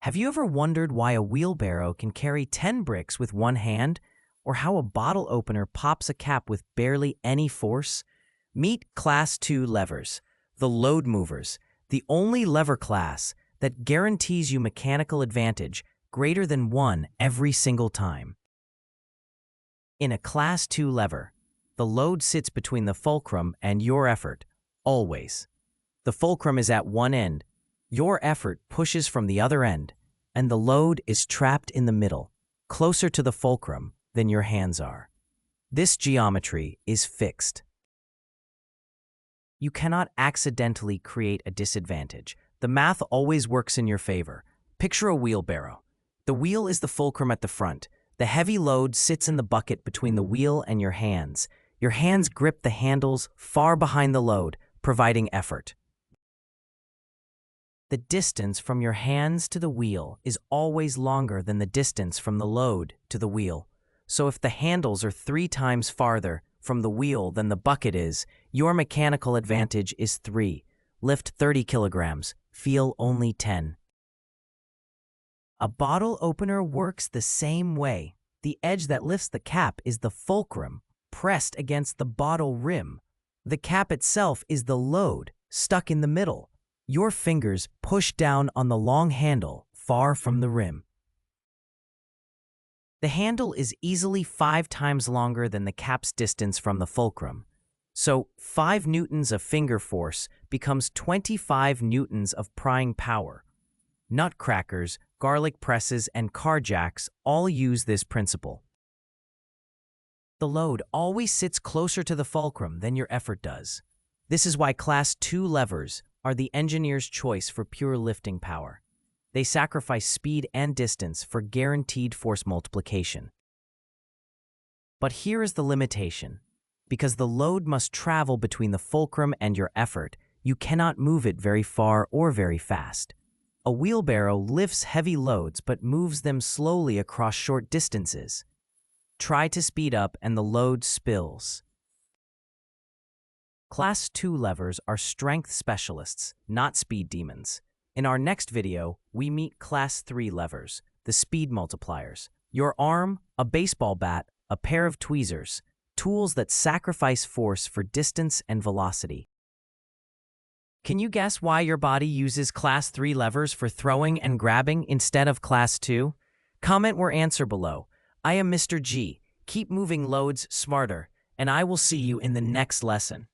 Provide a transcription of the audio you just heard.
Have you ever wondered why a wheelbarrow can carry 10 bricks with one hand, or how a bottle opener pops a cap with barely any force? Meet Class 2 levers, the load movers, the only lever class that guarantees you mechanical advantage greater than 1 every single time. In a Class 2 lever, the load sits between the fulcrum and your effort, always. The fulcrum is at one end, your effort pushes from the other end, and the load is trapped in the middle, closer to the fulcrum than your hands are. This geometry is fixed. You cannot accidentally create a disadvantage. The math always works in your favor. Picture a wheelbarrow. The wheel is the fulcrum at the front. The heavy load sits in the bucket between the wheel and your hands. Your hands grip the handles far behind the load, providing effort. The distance from your hands to the wheel is always longer than the distance from the load to the wheel. So if the handles are 3 times farther from the wheel than the bucket is, your mechanical advantage is 3. Lift 30 kilograms, feel only 10. A bottle opener works the same way. The edge that lifts the cap is the fulcrum, pressed against the bottle rim. The cap itself is the load, stuck in the middle. Your fingers push down on the long handle, far from the rim. The handle is easily 5 times longer than the cap's distance from the fulcrum. So 5 newtons of finger force becomes 25 newtons of prying power. Nutcrackers, garlic presses, and car jacks all use this principle. The load always sits closer to the fulcrum than your effort does. This is why Class 2 levers are the engineer's choice for pure lifting power. They sacrifice speed and distance for guaranteed force multiplication. But here is the limitation. Because the load must travel between the fulcrum and your effort, you cannot move it very far or very fast. A wheelbarrow lifts heavy loads but moves them slowly across short distances. Try to speed up and the load spills. Class 2 levers are strength specialists, not speed demons. In our next video, we meet Class 3 levers, the speed multipliers. Your arm, a baseball bat, a pair of tweezers, tools that sacrifice force for distance and velocity. Can you guess why your body uses Class 3 levers for throwing and grabbing instead of Class 2? Comment or answer below. I am Mr. G. Keep moving loads smarter, and I will see you in the next lesson.